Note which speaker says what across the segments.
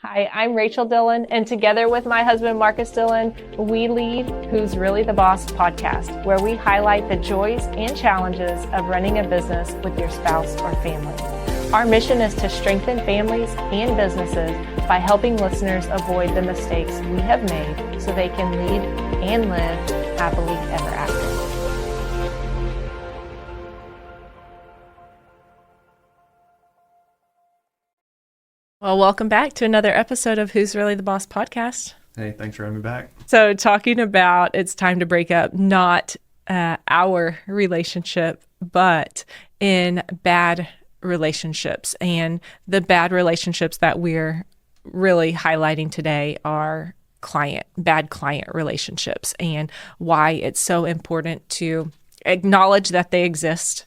Speaker 1: Hi, I'm Rachel Dillon, and together with my husband Marcus Dillon, we lead Who's Really the Boss podcast, where we highlight the joys and challenges of running a business with your spouse or family. Our mission is to strengthen families and businesses by helping listeners avoid the mistakes we have made so they can lead and live happily ever after. Well, welcome back to another episode of Who's Really the Boss podcast.
Speaker 2: Hey, thanks for having me back.
Speaker 1: So talking about it's time to break up, not our relationship, but in bad relationships. And the bad relationships that we're really highlighting today are bad client relationships, and why it's so important to acknowledge that they exist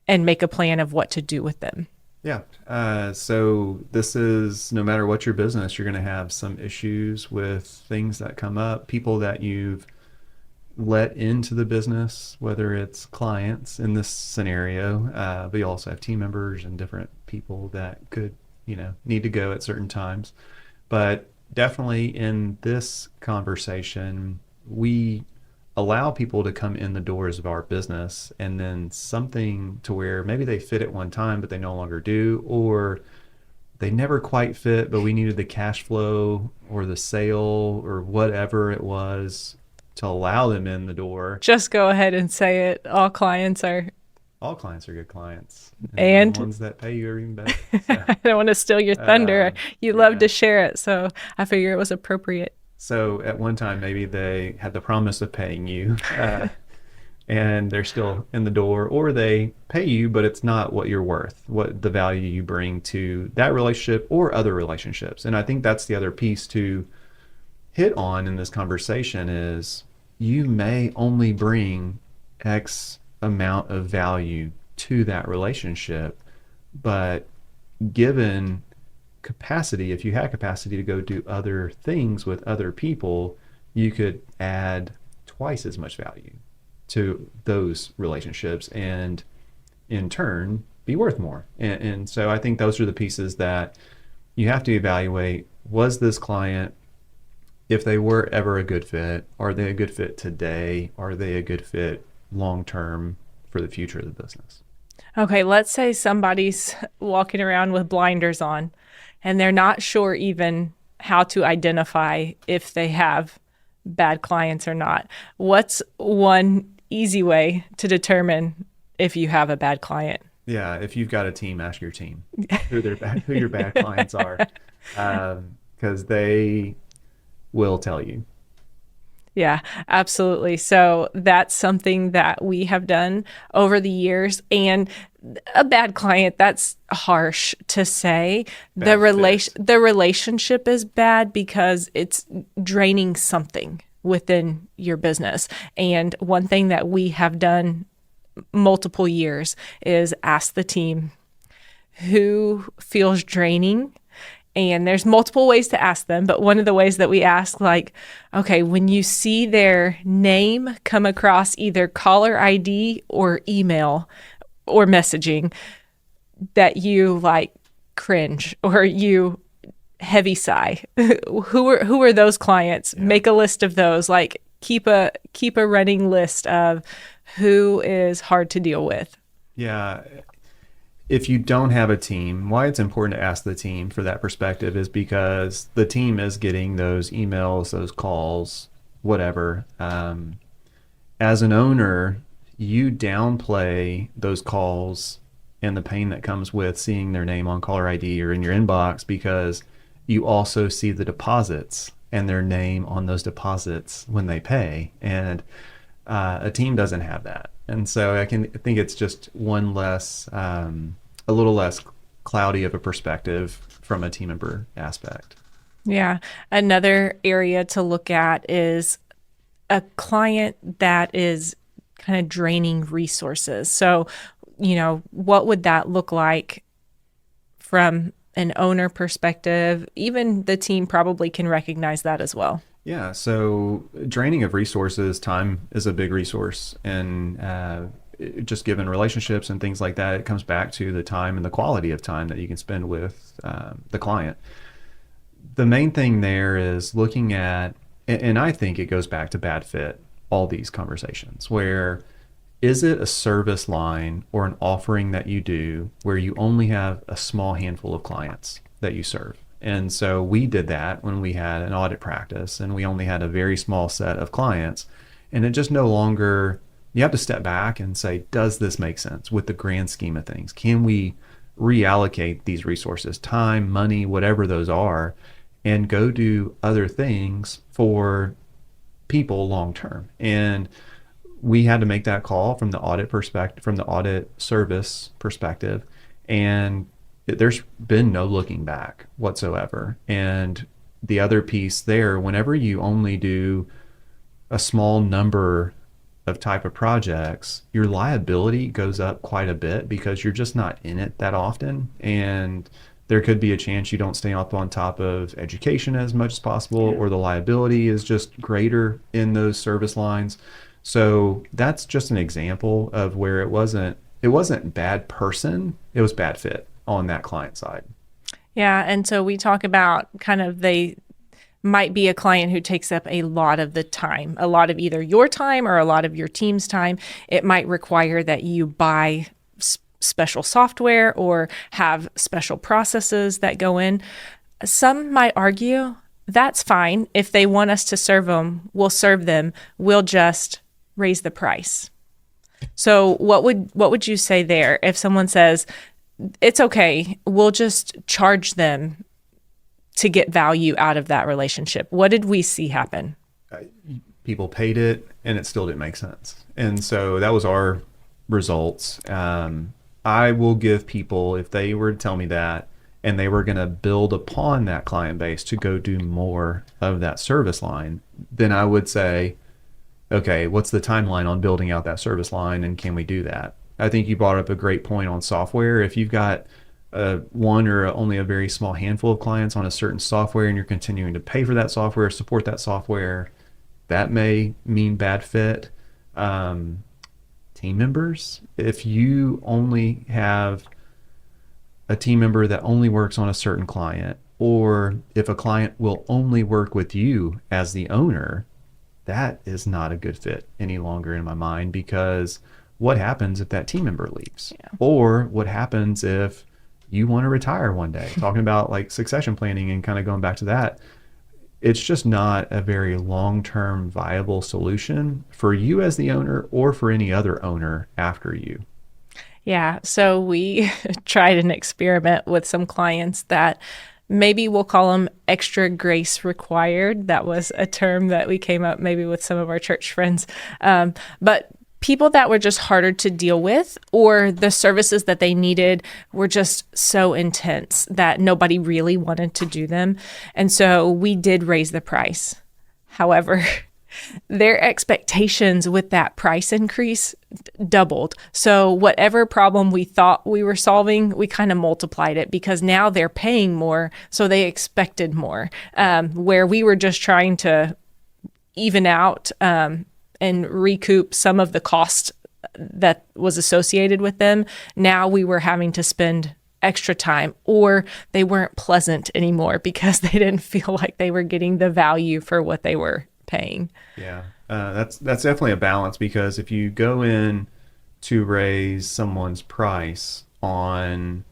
Speaker 1: and make a plan of what to do with them.
Speaker 2: Yeah. So this is, no matter what your business, you're going to have some issues with things that come up, people that you've let into the business, whether it's clients in this scenario, but you also have team members and different people that could, need to go at certain times. But definitely in this conversation, we allow people to come in the doors of our business, and then something to where maybe they fit at one time, but they no longer do, or they never quite fit, but we needed the cash flow or the sale or whatever it was to allow them in the door.
Speaker 1: Just go ahead and say it. All clients are good
Speaker 2: clients.
Speaker 1: And
Speaker 2: the ones that pay you are even better. So,
Speaker 1: I don't want to steal your thunder. You love to share it, so I figure it was appropriate.
Speaker 2: So at one time, maybe they had the promise of paying you and they're still in the door, or they pay you, but it's not what you're worth, what the value you bring to that relationship or other relationships. And I think that's the other piece to hit on in this conversation is you may only bring X amount of value to that relationship, but given capacity, if you had capacity to go do other things with other people, you could add twice as much value to those relationships and in turn be worth more. And so I think those are the pieces that you have to evaluate. Was this client, if they were ever a good fit, are they a good fit today? Are they a good fit long term for the future of the business?
Speaker 1: Okay, let's say somebody's walking around with blinders on and they're not sure even how to identify if they have bad clients or not. What's one easy way to determine if you have a bad client?
Speaker 2: Yeah, if you've got a team, ask your team who your bad clients are, because they will tell you.
Speaker 1: Yeah, absolutely. So that's something that we have done over the years. And a bad client, that's harsh to say. The relationship is bad because it's draining something within your business. And one thing that we have done multiple years is ask the team who feels draining. And there's multiple ways to ask them, but one of the ways that we ask, like, okay, when you see their name come across either caller ID or email or messaging, that you like cringe or you heavy sigh. Who are those clients? Yeah. Make a list of those. Like keep a running list of who is hard to deal with.
Speaker 2: Yeah. If you don't have a team, why it's important to ask the team for that perspective is because the team is getting those emails, those calls, whatever. As an owner, you downplay those calls and the pain that comes with seeing their name on caller ID or in your inbox because you also see the deposits and their name on those deposits when they pay. And a team doesn't have that. And so I think it's just one less, a little less cloudy of a perspective from a team member aspect.
Speaker 1: Yeah. Another area to look at is a client that is kind of draining resources. So, what would that look like from an owner perspective? Even the team probably can recognize that as well.
Speaker 2: Yeah. So draining of resources, time is a big resource. And just given relationships and things like that, it comes back to the time and the quality of time that you can spend with the client. the main thing there is looking at, and I think it goes back to bad fit, all these conversations where is it a service line or an offering that you do where you only have a small handful of clients that you serve? And so we did that when we had an audit practice and we only had a very small set of clients. And it just no longer, you have to step back and say, does this make sense with the grand scheme of things? Can we reallocate these resources, time, money, whatever those are, and go do other things for people long term? And we had to make that call from the audit perspective, from the audit service perspective, and there's been no looking back whatsoever. And the other piece there, whenever you only do a small number of type of projects, your liability goes up quite a bit because you're just not in it that often. And there could be a chance you don't stay up on top of education as much as possible, or the liability is just greater in those service lines. So that's just an example of where it wasn't bad person, it was bad fit on that client side.
Speaker 1: Yeah. And so we talk about kind of they might be a client who takes up a lot of the time, a lot of either your time or a lot of your team's time. It might require that you buy special software or have special processes that go in. Some might argue that's fine. If they want us to serve them, we'll serve them. We'll just raise the price. So what would you say there if someone says, it's okay, we'll just charge them to get value out of that relationship? What did we see happen?
Speaker 2: People paid it and it still didn't make sense. And so that was our results. I will give people, if they were to tell me that and they were going to build upon that client base to go do more of that service line, then I would say, okay, what's the timeline on building out that service line and can we do that? I think you brought up a great point on software. If you've got one or only a very small handful of clients on a certain software and you're continuing to pay for that software, support that software, that may mean bad fit. Team members, if you only have a team member that only works on a certain client, or if a client will only work with you as the owner, that is not a good fit any longer in my mind, because what happens if that team member leaves? Yeah. Or what happens if you want to retire one day? Talking about like succession planning and kind of going back to that, it's just not a very long-term viable solution for you as the owner or for any other owner after you.
Speaker 1: Yeah. So we tried an experiment with some clients that maybe we'll call them extra grace required. That was a term that we came up maybe with some of our church friends. But people that were just harder to deal with, or the services that they needed were just so intense that nobody really wanted to do them. And so we did raise the price. However, their expectations with that price increase doubled. So whatever problem we thought we were solving, we kind of multiplied it, because now they're paying more, so they expected more. Where we were just trying to even out and recoup some of the cost that was associated with them, now we were having to spend extra time, or they weren't pleasant anymore because they didn't feel like they were getting the value for what they were paying.
Speaker 2: Yeah, that's definitely a balance, because if you go in to raise someone's price on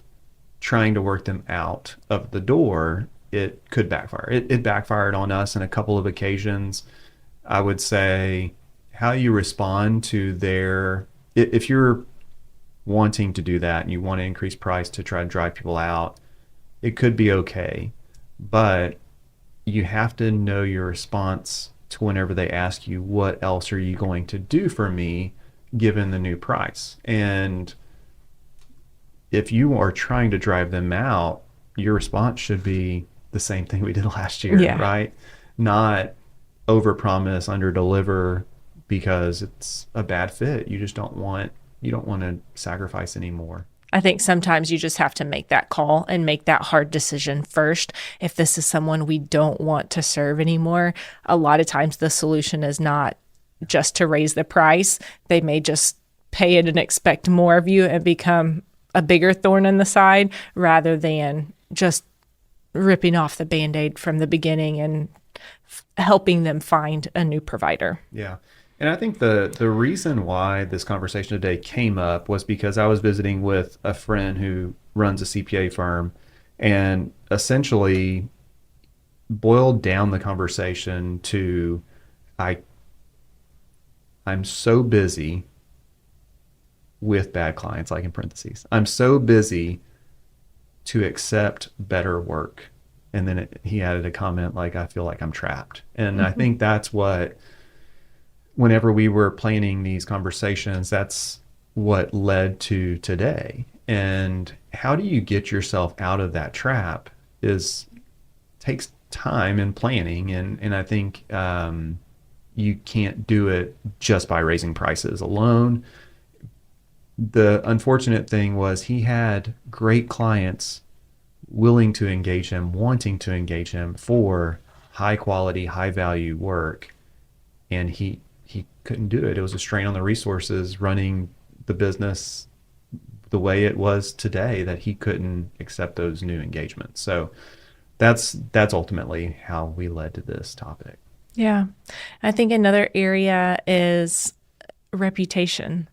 Speaker 2: trying to work them out of the door, it could backfire. It backfired on us on a couple of occasions. I would say how you respond to if you're wanting to do that and you want to increase price to try to drive people out, it could be okay, but you have to know your response to whenever they ask you, what else are you going to do for me given the new price? And if you are trying to drive them out, your response should be the same thing we did last year, yeah. Right? Not overpromise, underdeliver, because it's a bad fit. You don't want to sacrifice anymore.
Speaker 1: I think sometimes you just have to make that call and make that hard decision first. If this is someone we don't want to serve anymore, a lot of times the solution is not just to raise the price. They may just pay it and expect more of you and become a bigger thorn in the side, rather than just ripping off the Band-Aid from the beginning and helping them find a new provider.
Speaker 2: Yeah. And I think the reason why this conversation today came up was because I was visiting with a friend who runs a CPA firm and essentially boiled down the conversation to I I'm so busy with bad clients, like in parentheses. I'm so busy to accept better work. And then he added a comment like, I feel like I'm trapped. And I think that's what, whenever we were planning these conversations, that's what led to today. And how do you get yourself out of that trap is takes time and planning. And I think you can't do it just by raising prices alone. The unfortunate thing was he had great clients willing to engage him, wanting to engage him for high quality, high value work. And he couldn't do it. It was a strain on the resources running the business the way it was today that he couldn't accept those new engagements. So that's ultimately how we led to this topic.
Speaker 1: Yeah. I think another area is reputation.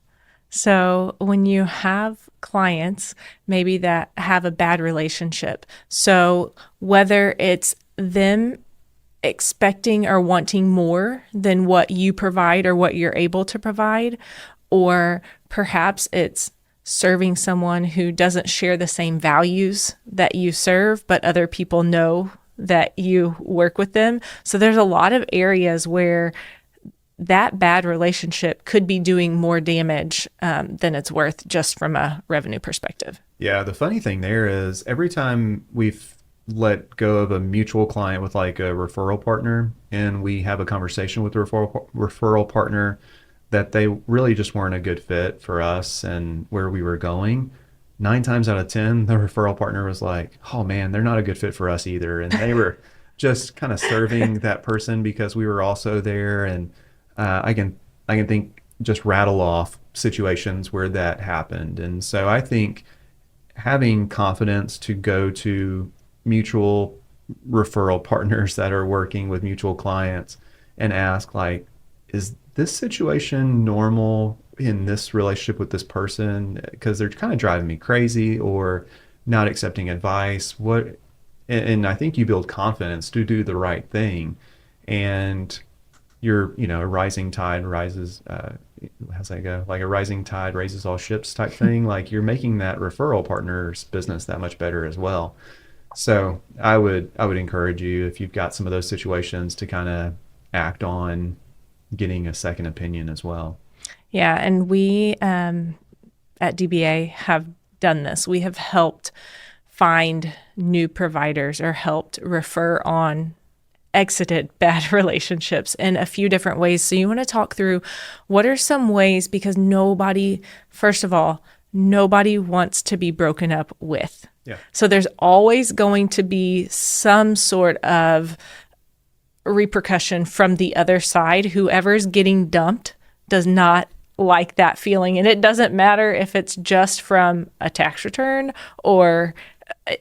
Speaker 1: So when you have clients maybe that have a bad relationship, so whether it's them expecting or wanting more than what you provide or what you're able to provide, or perhaps it's serving someone who doesn't share the same values that you serve, but other people know that you work with them. So there's a lot of areas where that bad relationship could be doing more damage than it's worth just from a revenue perspective.
Speaker 2: Yeah, the funny thing there is every time we've let go of a mutual client with like a referral partner and we have a conversation with the referral partner that they really just weren't a good fit for us and where we were going, 9 times out of 10, the referral partner was like, oh man, they're not a good fit for us either. And they were just kind of serving that person because we were also there. And I can think just rattle off situations where that happened. And so I think having confidence to go to mutual referral partners that are working with mutual clients and ask like, is this situation normal in this relationship with this person? Because they're kind of driving me crazy or not accepting advice. And I think you build confidence to do the right thing. And a rising tide rises, how's that go? Like a rising tide raises all ships type thing. Like you're making that referral partner's business that much better as well. So I would encourage you, if you've got some of those situations, to kind of act on getting a second opinion as well.
Speaker 1: Yeah, and we at DBA have done this. We have helped find new providers or helped refer on exited bad relationships in a few different ways. So you want to talk through what are some ways, because first of all, nobody wants to be broken up with.
Speaker 2: Yeah.
Speaker 1: So there's always going to be some sort of repercussion from the other side. Whoever's getting dumped does not like that feeling. And it doesn't matter if it's just from a tax return or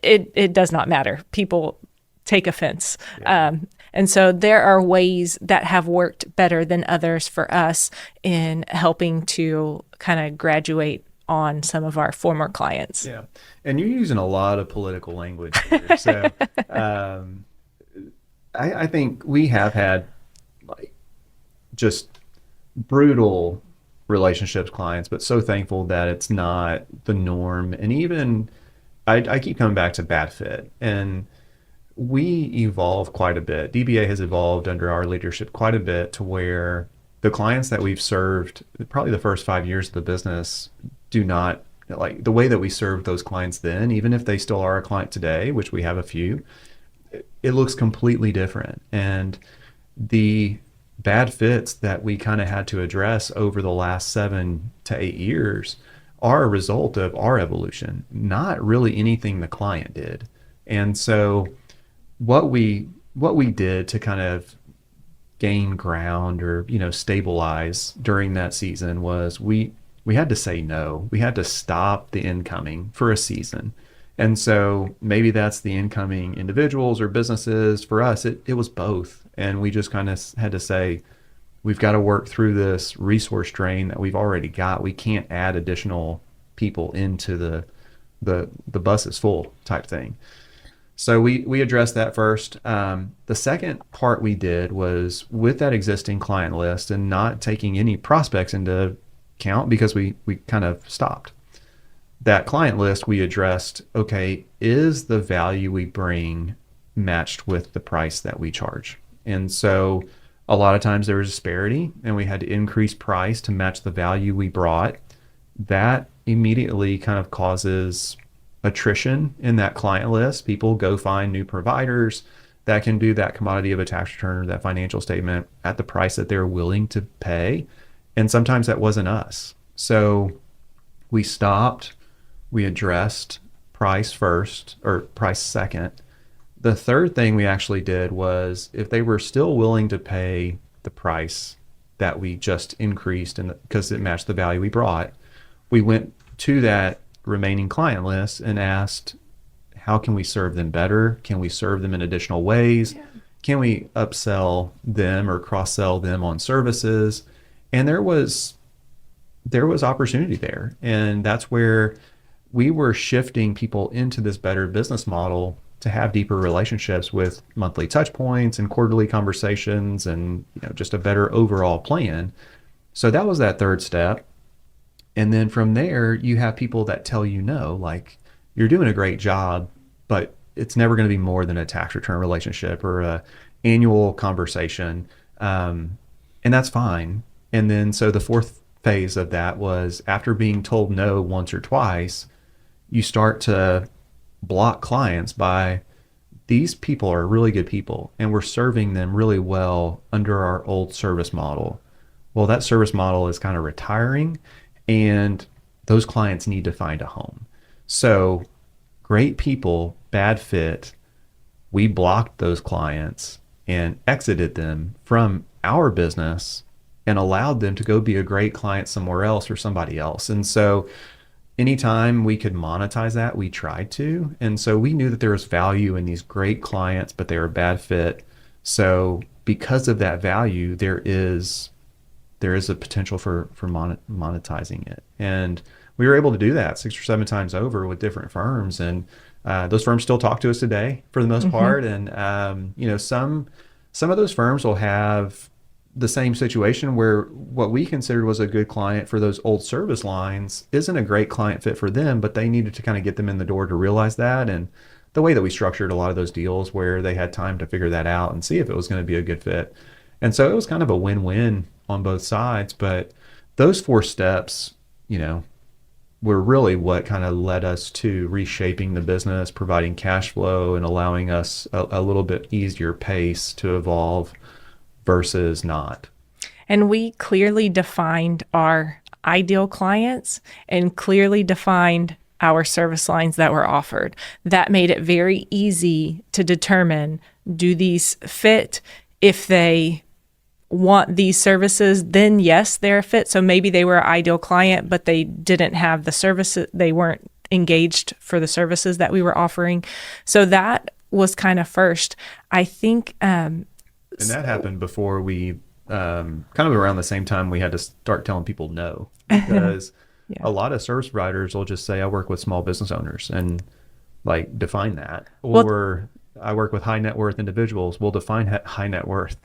Speaker 1: it does not matter. People take offense.
Speaker 2: Yeah.
Speaker 1: And so there are ways that have worked better than others for us in helping to kind of graduate on some of our former clients.
Speaker 2: Yeah. And you're using a lot of political language here. So I think we have had like just brutal relationships clients, but so thankful that it's not the norm. And even I keep coming back to bad fit, and we evolve quite a bit. DBA has evolved under our leadership quite a bit to where the clients that we've served probably the first 5 years of the business do not like the way that we served those clients then, even if they still are a client today, which we have a few, it looks completely different. And the bad fits that we kind of had to address over the last 7 to 8 years are a result of our evolution, not really anything the client did. And so what we did to kind of gain ground or stabilize during that season was we had to say no. We had to stop the incoming for a season And so maybe that's the incoming individuals or businesses. For us, it was both. And we just kind of had to say, we've got to work through this resource drain that we've already got. We can't add additional people into the bus is full type thing. So we addressed that first. The second part we did was with that existing client list and not taking any prospects into account because we kind of stopped. That client list we addressed, okay, is the value we bring matched with the price that we charge? And so a lot of times there was disparity and we had to increase price to match the value we brought. That immediately kind of causes attrition in that client list. People go find new providers that can do that commodity of a tax return or that financial statement at the price that they're willing to pay. And sometimes that wasn't us. So we stopped, we addressed price first or price second. The third thing we actually did was if they were still willing to pay the price that we just increased and because it matched the value we brought, we went to that remaining client list and asked, how can we serve them better? Can we serve them in additional ways? Yeah. Can we upsell them or cross-sell them on services? And there was opportunity there. And that's where we were shifting people into this better business model to have deeper relationships with monthly touch points and quarterly conversations and just a better overall plan. So that was that third step. And then from there, you have people that tell you no, like you're doing a great job, but it's never going to be more than a tax return relationship or a annual conversation. And that's fine. And then so the fourth phase of that was after being told no once or twice, you start to block clients by these people are really good people and we're serving them really well under our old service model. Well, that service model is kind of retiring and those clients need to find a home. So great people, bad fit, we blocked those clients and exited them from our business and allowed them to go be a great client somewhere else or somebody else. And so anytime we could monetize that, we tried to. And so we knew that there was value in these great clients, but they were a bad fit. So because of that value, there is a potential for monetizing it. And we were able to do that 6 or 7 times over with different firms. And those firms still talk to us today for the most part. And, some of those firms will have the same situation where what we considered was a good client for those old service lines isn't a great client fit for them, but they needed to kind of get them in the door to realize that. And the way that we structured a lot of those deals where they had time to figure that out and see if it was going to be a good fit. And so it was kind of a win-win on both sides. But those 4 steps, were really what kind of led us to reshaping the business, providing cash flow and allowing us a little bit easier pace to evolve versus not.
Speaker 1: And we clearly defined our ideal clients and clearly defined our service lines that were offered. That made it very easy to determine, do these fit? If they want these services, then yes, they're a fit. So maybe they were an ideal client, but they didn't have the services. They weren't engaged for the services that we were offering. So that was kind of first. I think,
Speaker 2: and that happened before we, kind of around the same time we had to start telling people no, because yeah. A lot of service providers will just say, I work with small business owners and like define that. Or I work with high net worth individuals. We'll define high net worth,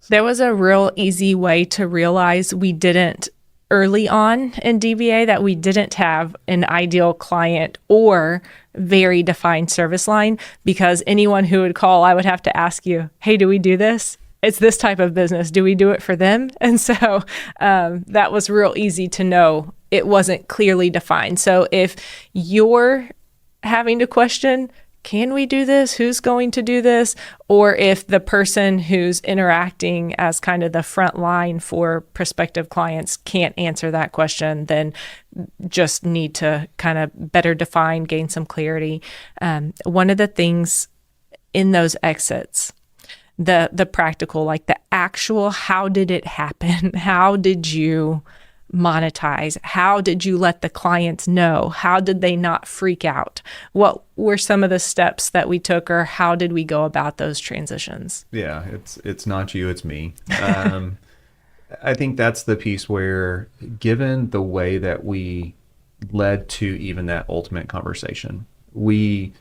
Speaker 1: There was a real easy way to realize we didn't early on in DBA that we didn't have an ideal client or very defined service line, because anyone who would call, I would have to ask you, hey, do we do this? It's this type of business. Do we do it for them? And so that was real easy to know it wasn't clearly defined. So if you're having to question, can we do this? Who's going to do this? Or if the person who's interacting as kind of the front line for prospective clients can't answer that question, then just need to kind of better define, gain some clarity. One of the things in those exits, the practical, like the actual, how did it happen? How did you monetize? How did you let the clients know? How did they not freak out? What were some of the steps that we took, or how did we go about those transitions?
Speaker 2: Yeah, it's not you, it's me. I think that's the piece where, given the way that we led to even that ultimate conversation, we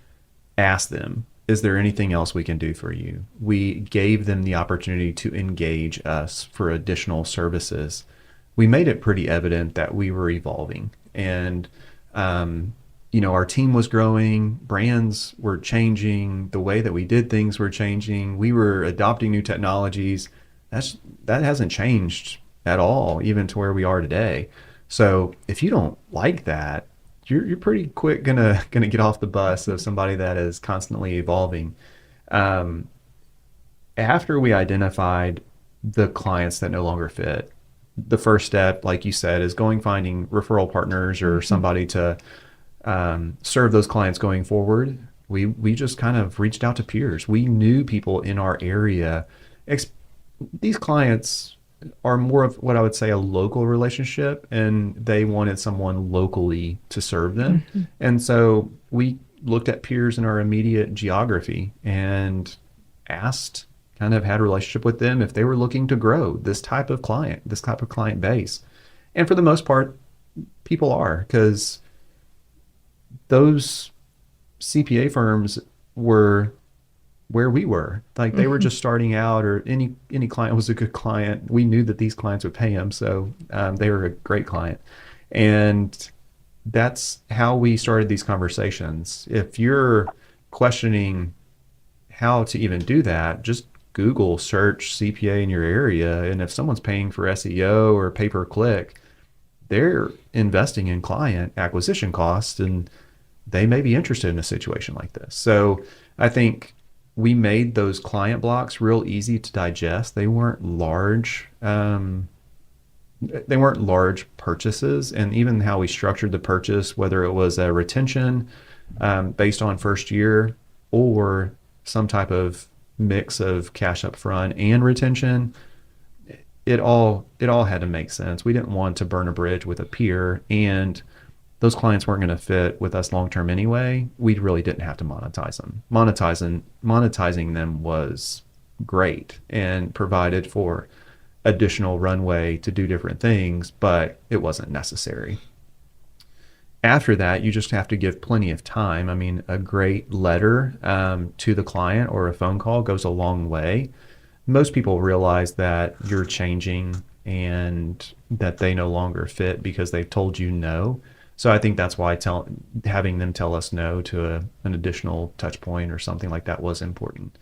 Speaker 2: asked them, is there anything else we can do for you? We gave them the opportunity to engage us for additional services. We made it pretty evident that we were evolving, and our team was growing, brands were changing, the way that we did things were changing, we were adopting new technologies. That hasn't changed at all, even to where we are today. So if you don't like that, you're pretty quick gonna get off the bus of somebody that is constantly evolving. After we identified the clients that no longer fit, the first step, like you said, is finding referral partners or somebody to serve those clients going forward. We just kind of reached out to peers. We knew people in our area. These clients are more of what I would say a local relationship, and they wanted someone locally to serve them. Mm-hmm. And so we looked at peers in our immediate geography and had a relationship with them if they were looking to grow this type of client base. And for the most part, people are, because those CPA firms were where we were. Like, they were just starting out, or any client was a good client. We knew that these clients would pay them, so they were a great client. And that's how we started these conversations. If you're questioning how to even do that, just Google search CPA in your area, and if someone's paying for SEO or pay-per-click, they're investing in client acquisition costs, and they may be interested in a situation like this. So I think we made those client blocks real easy to digest. They weren't large. They weren't large purchases, and even how we structured the purchase, whether it was a retention based on first year, or some type of mix of cash up front and retention, it all had to make sense. We didn't want to burn a bridge with a peer, and those clients weren't going to fit with us long term anyway. We really didn't have to monetize them. Monetizing them was great and provided for additional runway to do different things, but it wasn't necessary. After that, you just have to give plenty of time. I mean, a great letter to the client or a phone call goes a long way. Most people realize that you're changing and that they no longer fit because they've told you no. So I think that's why having them tell us no to an additional touch point or something like that was important.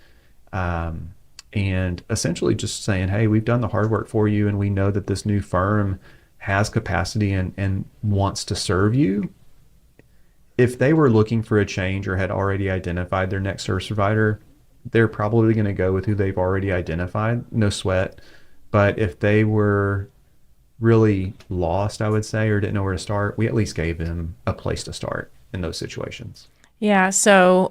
Speaker 2: And essentially just saying, hey, we've done the hard work for you, and we know that this new firm has capacity and wants to serve you. If they were looking for a change or had already identified their next service provider, they're probably going to go with who they've already identified, no sweat. But if they were really lost, I would say, or didn't know where to start, we at least gave them a place to start in those situations.
Speaker 1: Yeah, so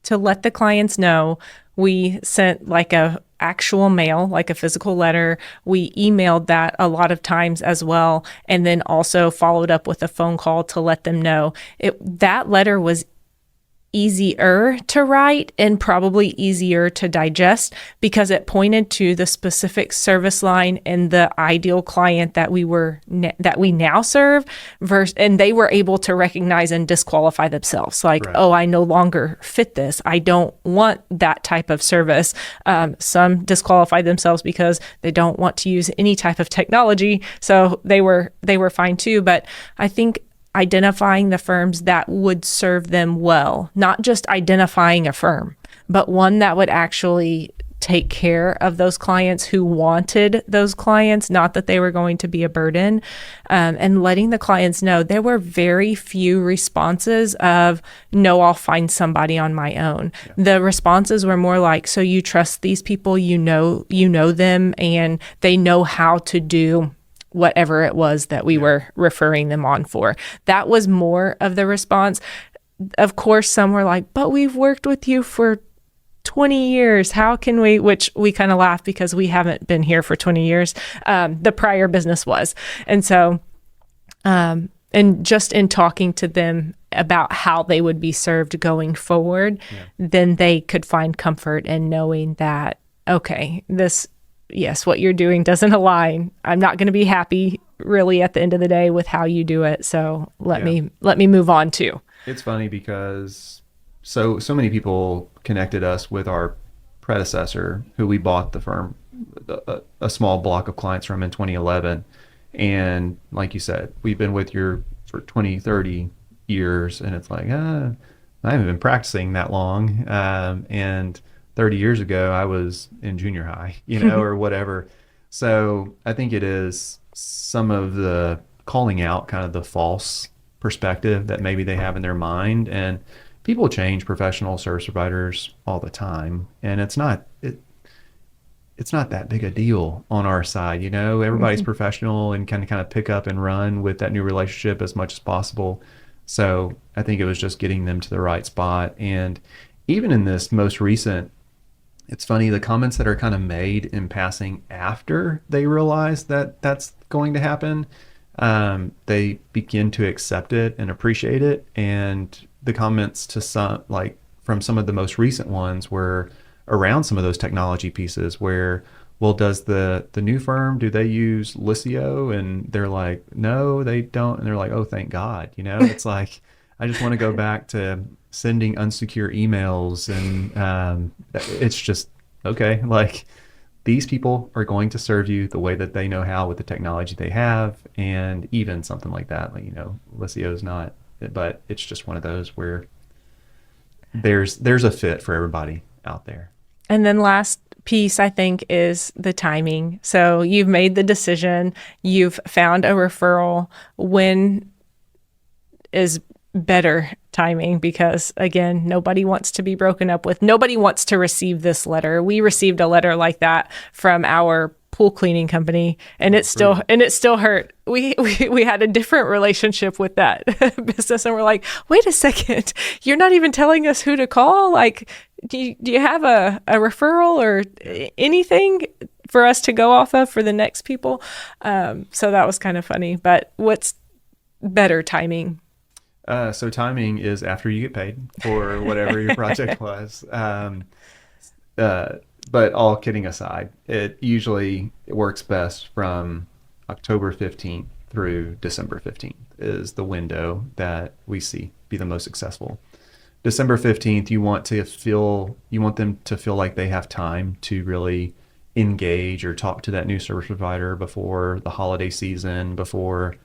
Speaker 1: to let the clients know, we sent like a actual mail, like a physical letter. We emailed that a lot of times as well, and then also followed up with a phone call to let them know. That letter was easier to write and probably easier to digest because it pointed to the specific service line and the ideal client that we now serve, and they were able to recognize and disqualify themselves. Like, right. Oh, I no longer fit this. I don't want that type of service. Some disqualified themselves because they don't want to use any type of technology. So they were fine too. But I think identifying the firms that would serve them well, not just identifying a firm, but one that would actually take care of those clients who wanted those clients, not that they were going to be a burden, and letting the clients know. There were very few responses of, no, I'll find somebody on my own. Yeah. The responses were more like, so you trust these people, you know them, and they know how to do whatever it was that we were referring them on for. That was more of the response. Of course, some were like, but we've worked with you for 20 years. How can we, which we kind of laugh because we haven't been here for 20 years. The prior business was. And so, and just in talking to them about how they would be served going forward, then they could find comfort in knowing that, okay, yes, what you're doing doesn't align. I'm not going to be happy really at the end of the day with how you do it. So let me move on too.
Speaker 2: It's funny because so many people connected us with our predecessor who we bought the firm, a small block of clients from in 2011. And like you said, we've been with you for 20, 30 years. And it's like, I haven't been practicing that long. And 30 years ago, I was in junior high, or whatever. So I think it is some of the calling out kind of the false perspective that maybe they have in their mind. And people change professional service providers all the time. And it's not that big a deal on our side. Everybody's professional and kind of pick up and run with that new relationship as much as possible. So I think it was just getting them to the right spot. And even in this most recent, it's funny, the comments that are kind of made in passing after they realize that that's going to happen, they begin to accept it and appreciate it. And the comments from some of the most recent ones were around some of those technology pieces where, well, does the new firm, do they use Liscio? And they're like, no, they don't. And they're like, oh, thank God. It's like, I just want to go back to sending unsecure emails. And it's just, okay, like these people are going to serve you the way that they know how with the technology they have. And even something like that, Liscio is not, but it's just one of those where there's a fit for everybody out there.
Speaker 1: And then last piece, I think, is the timing. So you've made the decision, you've found a referral. When is better timing? Because again, nobody wants to be broken up with. Nobody wants to receive this letter. We received a letter like that from our pool cleaning company, and it still hurt. We had a different relationship with that business, and we're like, wait a second, you're not even telling us who to call. Like, do you have a referral or anything for us to go off of for the next people? So that was kind of funny. But what's better timing?
Speaker 2: So timing is after you get paid for whatever your project was. But all kidding aside, it works best from October 15th through December 15th is the window that we see be the most successful. December 15th, you want them to feel like they have time to really engage or talk to that new service provider before the holiday season, before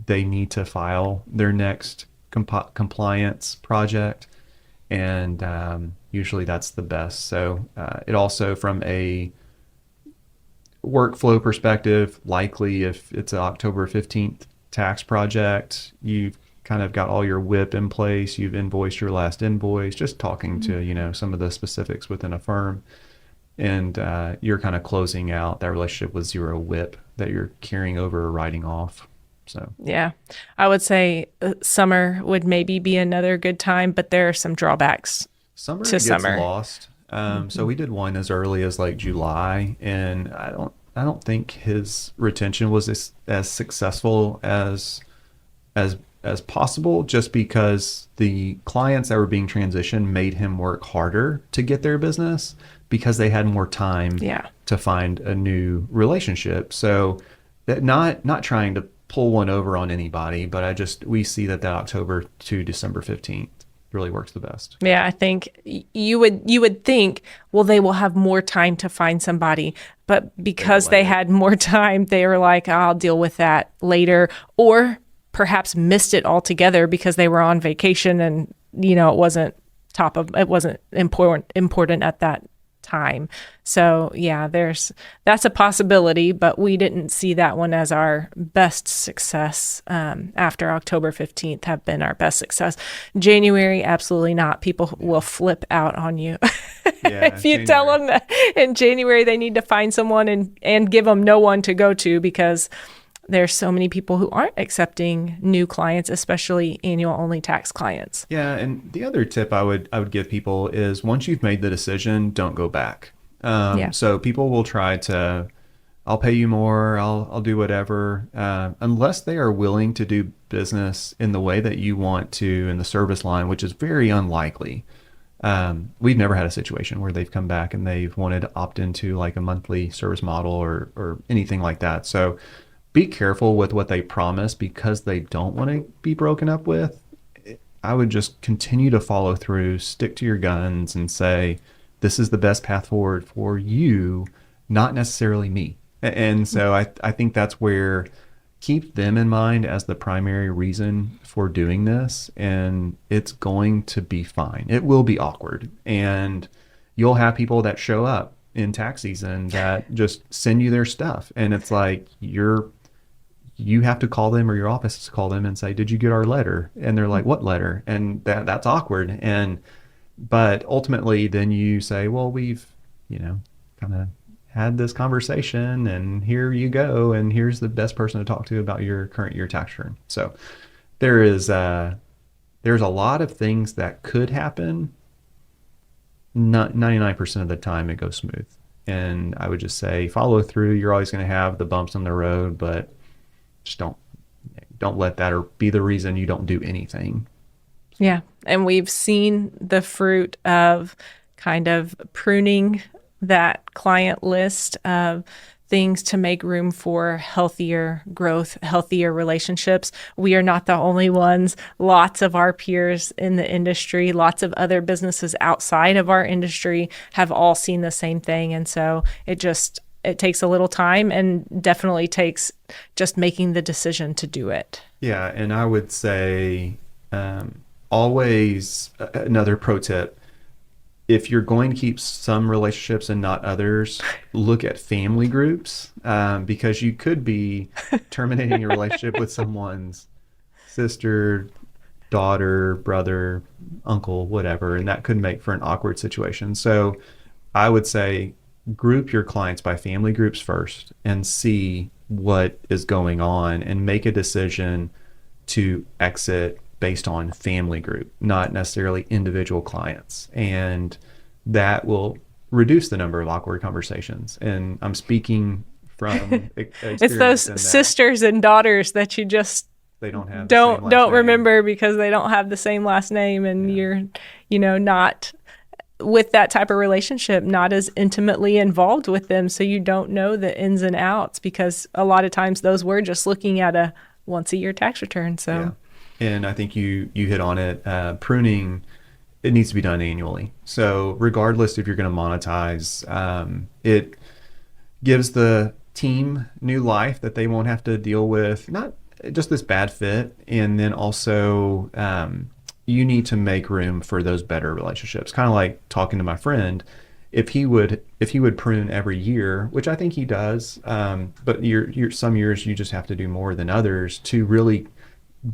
Speaker 2: they need to file their next compliance project. And usually that's the best. So it also, from a workflow perspective, likely if it's an October 15th tax project, you've kind of got all your WIP in place, you've invoiced your last invoice, just talking to, some of the specifics within a firm. And you're kind of closing out that relationship with zero WIP that you're carrying over or writing off. So
Speaker 1: yeah, I would say summer would maybe be another good time, but there are some drawbacks.
Speaker 2: Summer gets lost. So we did one as early as like July, and I don't think his retention was as successful as possible, just because the clients that were being transitioned made him work harder to get their business because they had more time to find a new relationship. So that not trying to pull one over on anybody, but we see that October to December 15th really works the best.
Speaker 1: Yeah, I think you would think, well, they will have more time to find somebody, but because they had more time, they were like, I'll deal with that later, or perhaps missed it altogether because they were on vacation and it wasn't important at that time. So yeah, that's a possibility, but we didn't see that one as our best success. After October 15th have been our best success. January, absolutely not. People will flip out on you. If you tell them that in January they need to find someone and give them no one to go to because there's so many people who aren't accepting new clients, especially annual only tax clients.
Speaker 2: Yeah, and the other tip I would give people is once you've made the decision, don't go back.
Speaker 1: Yeah.
Speaker 2: So people will try to, I'll pay you more, I'll do whatever, unless they are willing to do business in the way that you want to in the service line, which is very unlikely. We've never had a situation where they've come back and they've wanted to opt into like a monthly service model or anything like that. So be careful with what they promise because they don't want to be broken up with. I would just continue to follow through, stick to your guns, and say, this is the best path forward for you, not necessarily me. And so I think that's where keep them in mind as the primary reason for doing this. And it's going to be fine. It will be awkward. And you'll have people that show up in tax season that just send you their stuff. And it's like you have to call them or your office has to call them and say, did you get our letter? And they're like, what letter? And that's awkward. But ultimately then you say, well, we've, kind of had this conversation and here you go. And here's the best person to talk to about your current year tax return. So there's a lot of things that could happen. Not 99% of the time it goes smooth. And I would just say follow through. You're always going to have the bumps on the road, but just don't let that or be the reason you don't do anything.
Speaker 1: Yeah. And we've seen the fruit of kind of pruning that client list of things to make room for healthier growth, healthier relationships. We are not the only ones. Lots of our peers in the industry, lots of other businesses outside of our industry have all seen the same thing. And so it takes a little time and definitely takes just making the decision to do it.
Speaker 2: Yeah. And I would say always another pro tip, if you're going to keep some relationships and not others, look at family groups because you could be terminating a relationship with someone's sister, daughter, brother, uncle, whatever, and that could make for an awkward situation. So I would say group your clients by family groups first and see what is going on and make a decision to exit based on family group, not necessarily individual clients. And that will reduce the number of awkward conversations. And I'm speaking from experience.
Speaker 1: It's those sisters and daughters that you just
Speaker 2: they don't have
Speaker 1: don't remember because they don't have the same last name, and you're not with that type of relationship, not as intimately involved with them, so you don't know the ins and outs because a lot of times those were just looking at a once a year tax return. So.
Speaker 2: Yeah. And I think you hit on it. Pruning, it needs to be done annually. So regardless if you're going to monetize, it gives the team new life that they won't have to deal with, not just this bad fit. And then also you need to make room for those better relationships. Kind of like talking to my friend, if he would prune every year, which I think he does, but some years you just have to do more than others to really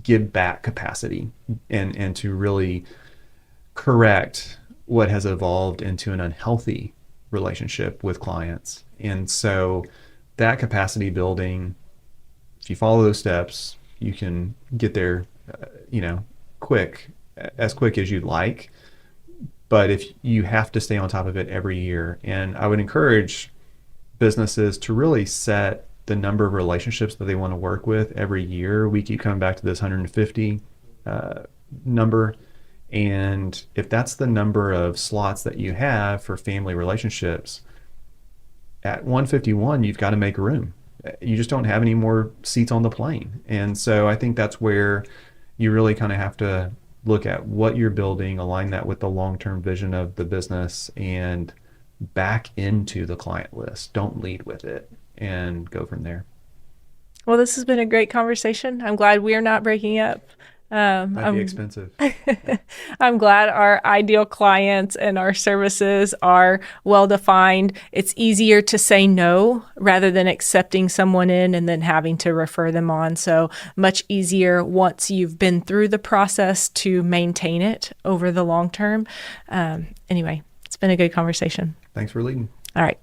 Speaker 2: give back capacity and to really correct what has evolved into an unhealthy relationship with clients. And so that capacity building, if you follow those steps, you can get there, as quick as you'd like. But if you have to stay on top of it every year, and I would encourage businesses to really set the number of relationships that they want to work with every year. We keep coming back to this 150 number. And if that's the number of slots that you have for family relationships, at 151, you've got to make room. You just don't have any more seats on the plane. And so I think that's where you really kind of have to look at what you're building, align that with the long-term vision of the business, and back into the client list. Don't lead with it. And go from there.
Speaker 1: Well, this has been a great conversation. I'm glad we are not breaking up.
Speaker 2: That'd be expensive.
Speaker 1: I'm glad our ideal clients and our services are well defined. It's easier to say no rather than accepting someone in and then having to refer them on. So much easier once you've been through the process to maintain it over the long term. Anyway, it's been a good conversation.
Speaker 2: Thanks for leading.
Speaker 1: All right.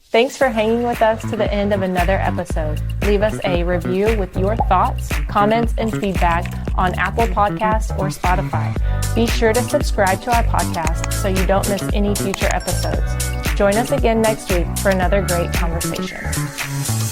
Speaker 1: Thanks for hanging with us to the end of another episode. Leave us a review with your thoughts, comments, and feedback on Apple Podcasts or Spotify. Be sure to subscribe to our podcast so you don't miss any future episodes. Join us again next week for another great conversation.